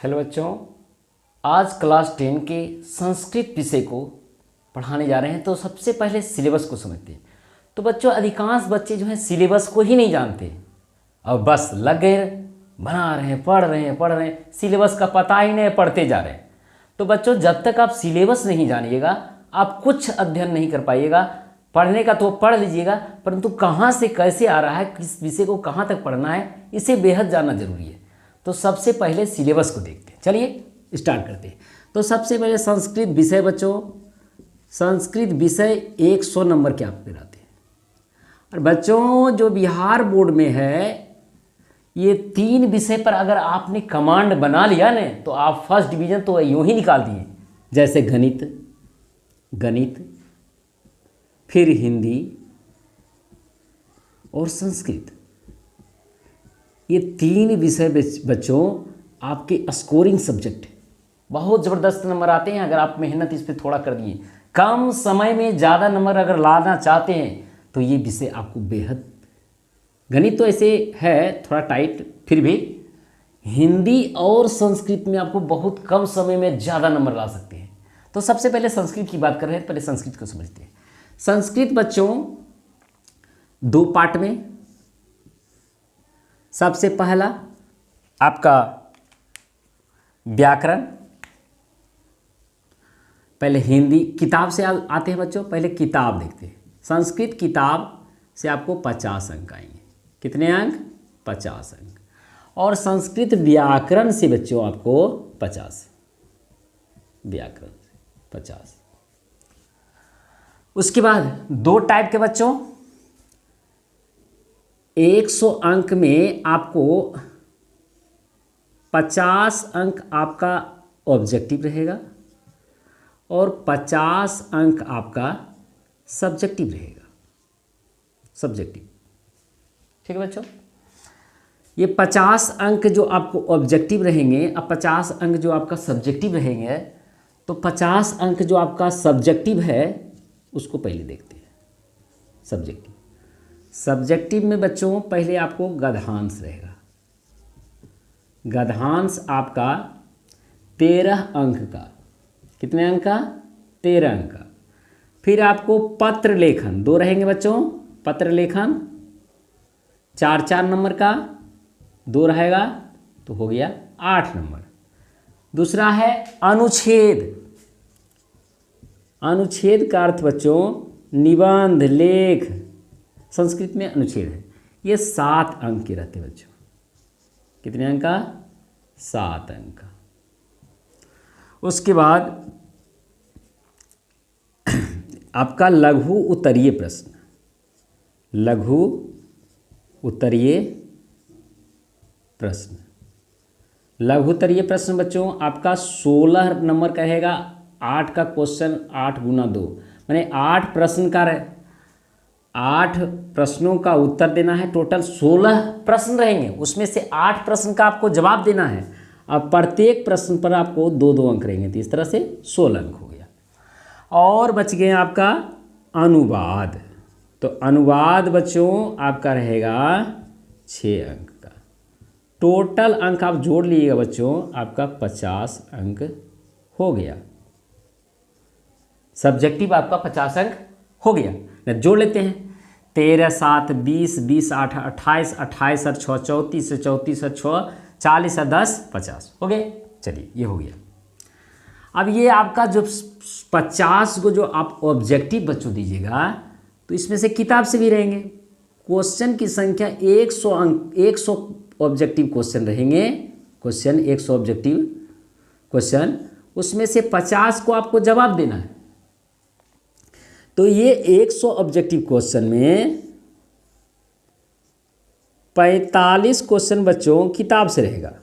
Hello बच्चों, आज class 10 के संस्कृत विषय को पढ़ाने जा रहे हैं। तो सबसे पहले सिलेबस को समझते हैं। तो बच्चों, अधिकांश बच्चे जो हैं सिलेबस को ही नहीं जानते और बस लग गए बना रहे हैं, पढ़ रहे हैं, सिलेबस का पता ही नहीं, पढ़ते जा रहे हैं। तो बच्चों, जब तक आप सिलेबस नहीं जानिएगा आप कुछ अध्ययन नहीं कर पाइएगा। पढ़ने का तो पढ़ लीजिएगा, परंतु कहाँ से कैसे आ रहा है, किस विषय को कहाँ तक पढ़ना है, इसे बेहद जानना जरूरी है। तो सबसे पहले सिलेबस को देखते हैं। चलिए स्टार्ट करते हैं। तो सबसे पहले संस्कृत विषय बच्चों, संस्कृत विषय 100 नंबर के आपके रहते हैं। और बच्चों, जो बिहार बोर्ड में है, ये 3 विषय पर अगर आपने कमांड बना लिया ना तो आप फर्स्ट डिवीजन तो यूं ही निकाल दिए। जैसे गणित, फिर हिंदी और संस्कृत, ये 3 विषय बच्चों आपके स्कोरिंग सब्जेक्ट है। बहुत ज़बरदस्त नंबर आते हैं अगर आप मेहनत इस पर थोड़ा कर दिए। कम समय में ज़्यादा नंबर अगर लाना चाहते हैं तो ये विषय आपको बेहद, गणित तो ऐसे है थोड़ा टाइट, फिर भी हिंदी और संस्कृत में आपको बहुत कम समय में ज़्यादा नंबर ला सकते हैं। तो सबसे पहले संस्कृत की बात कर रहे हैं, पहले संस्कृत को समझते हैं। संस्कृत बच्चों 2 पार्ट में। सबसे पहला आपका व्याकरण, पहले हिंदी किताब से आते हैं बच्चों, पहले किताब देखते हैं। संस्कृत किताब से आपको 50 अंक आएंगे। कितने अंक? 50 अंक। और संस्कृत व्याकरण से बच्चों आपको 50, व्याकरण से 50। उसके बाद 2 टाइप के बच्चों, 100 अंक में आपको 50 अंक आपका ऑब्जेक्टिव रहेगा और 50 अंक आपका सब्जेक्टिव रहेगा। सब्जेक्टिव, ठीक है बच्चों। ये 50 अंक जो आपको ऑब्जेक्टिव रहेंगे, अब 50 अंक जो आपका सब्जेक्टिव रहेंगे, तो 50 अंक जो आपका सब्जेक्टिव है उसको पहले देखते हैं। सब्जेक्टिव में बच्चों पहले आपको गद्यांश रहेगा। गद्यांश आपका 13 अंक का। कितने अंक का? 13 अंक का। फिर आपको पत्र लेखन 2 रहेंगे बच्चों। पत्र लेखन 4 नंबर का 2 रहेगा, तो हो गया 8 नंबर। दूसरा है अनुच्छेद। अनुच्छेद का अर्थ बच्चों निबंध, लेख, संस्कृत में अनुच्छेद है। ये 7 अंक के रहते हैं बच्चों। कितने अंक का? 7 अंक का। उसके बाद आपका लघु उत्तरीय प्रश्न। लघु उत्तरीय प्रश्न, लघु उत्तरीय प्रश्न बच्चों आपका 16 नंबर का रहेगा। 8 का क्वेश्चन, 8 गुना 2 माने 8 प्रश्न का 8 प्रश्नों का उत्तर देना है। टोटल 16 प्रश्न रहेंगे, उसमें से 8 प्रश्न का आपको जवाब देना है। अब प्रत्येक प्रश्न पर आपको 2-2 अंक रहेंगे, तो इस तरह से 16 अंक हो गया। और बच गए आपका अनुवाद। तो अनुवाद बच्चों आपका रहेगा 6 अंक का। टोटल अंक आप जोड़ लीजिएगा बच्चों, आपका 50 अंक हो गया। सब्जेक्टिव आपका 50 अंक हो गया। जोड़ लेते हैं। 13 7 20 20 8 28 28 और 6 34 34 और 6 40 और 10 50 हो गए। चलिए ये हो गया। अब ये आपका जो 50 को जो आप ऑब्जेक्टिव बच्चों दीजिएगा, तो इसमें से किताब से भी रहेंगे। क्वेश्चन की संख्या 100 अंक, 100 ऑब्जेक्टिव क्वेश्चन रहेंगे। क्वेश्चन 100 ऑब्जेक्टिव क्वेश्चन, उसमें से 50 को आपको जवाब देना है। तो ये 100 ऑब्जेक्टिव क्वेश्चन में 45 क्वेश्चन बच्चों किताब से रहेगा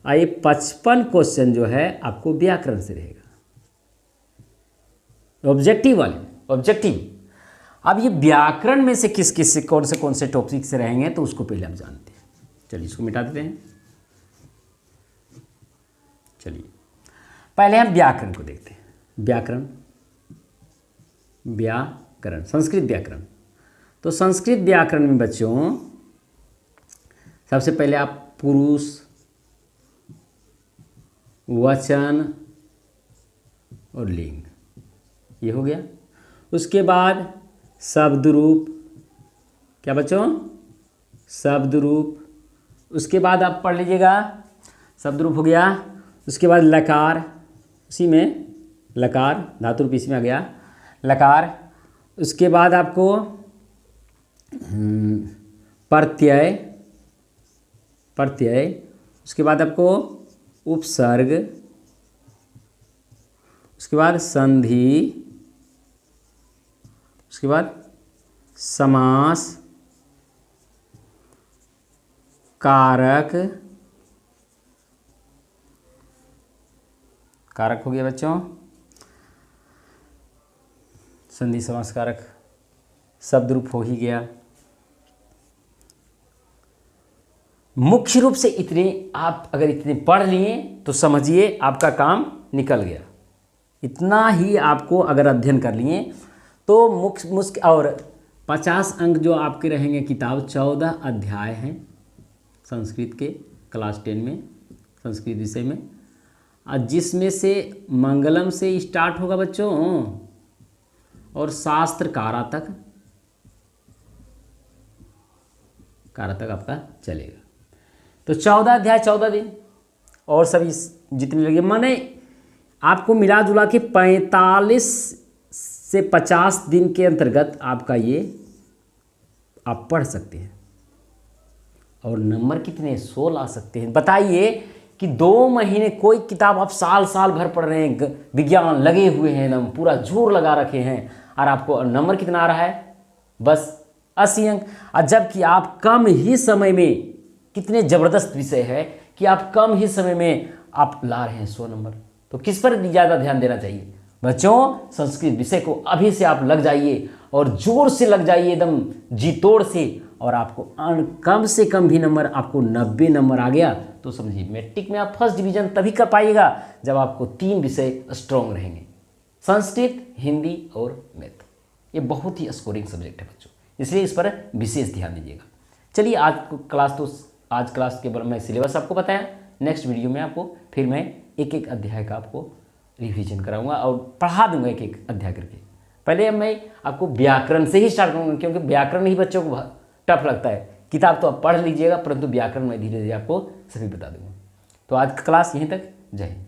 और ये 55 क्वेश्चन जो है आपको व्याकरण से रहेगा। ऑब्जेक्टिव वाले, ऑब्जेक्टिव। अब ये व्याकरण में से किस किस से कौन से टॉपिक से रहेंगे तो उसको पहले हम जानते हैं। चलिए इसको मिटा देते हैं। चलिए पहले हम व्याकरण को देखते हैं। व्याकरण संस्कृत व्याकरण। तो संस्कृत व्याकरण में बच्चों सबसे पहले आप पुरुष, वचन और लिंग, ये हो गया। उसके बाद शब्द रूप, क्या बच्चों, शब्द रूप। उसके बाद आप पढ़ लीजिएगा, शब्द रूप हो गया। उसके बाद लकार, उसी में लकार, धातु रूप इसी में आ गया लकार। उसके बाद आपको प्रत्यय, प्रत्यय। उसके बाद आपको उपसर्ग, उसके बाद संधि, उसके बाद समास, कारक, कारक हो गया बच्चों, संधि समास कारक। शब्द रूप हो ही गया। मुख्य रूप से इतने आप अगर इतने पढ़ लिए तो समझिए आपका काम निकल गया। इतना ही आपको अगर अध्ययन कर लिए तो मुख्य और 50 अंक जो आपके रहेंगे किताब, 14 अध्याय हैं संस्कृत के क्लास 10 में, संस्कृत विषय में, जिसमें से मंगलम से स्टार्ट होगा बच्चों और शास्त्र कारा तक, कारा तक आपका चलेगा। तो 14 अध्याय 14 दिन और सभी जितने लगे, माने आपको मिला जुला के 45 से 50 दिन के अंतर्गत आपका ये आप पढ़ सकते हैं। और नंबर कितने, 16 ला सकते हैं। बताइए कि 2 महीने कोई किताब आप साल साल भर पढ़ रहे हैं, विज्ञान लगे हुए हैं, एकदम पूरा जोर लगा रखे हैं, और आपको नंबर कितना आ रहा है, बस 80 अंक। और जबकि आप कम ही समय में, कितने ज़बरदस्त विषय है कि आप कम ही समय में आप ला रहे हैं 100 नंबर। तो किस पर ज़्यादा ध्यान देना चाहिए बच्चों, संस्कृत विषय को अभी से आप लग जाइए और जोर से लग जाइए, एकदम जी तोड़ से, और आपको कम से कम भी नंबर, आपको 90 नंबर आ गया तो समझिए मैट्रिक में आप फर्स्ट डिवीजन तभी कर पाइएगा जब आपको 3 विषय स्ट्रॉन्ग रहेंगे, संस्कृत, हिंदी और मैथ। ये बहुत ही स्कोरिंग सब्जेक्ट है बच्चों, इसलिए इस पर विशेष ध्यान दीजिएगा। चलिए आज क्लास केवल मैं सिलेबस आपको बताया। नेक्स्ट वीडियो में आपको फिर मैं एक एक अध्याय का आपको रिवीजन कराऊंगा और पढ़ा दूंगा एक एक अध्याय करके। पहले मैं आपको व्याकरण से ही स्टार्ट करूँगा, क्योंकि व्याकरण ही बच्चों को टफ लगता है। किताब तो आप पढ़ लीजिएगा, परंतु व्याकरण मैं धीरे धीरे आपको सभी बता दूंगा। तो आज का क्लास यहीं तक, जय हिंद।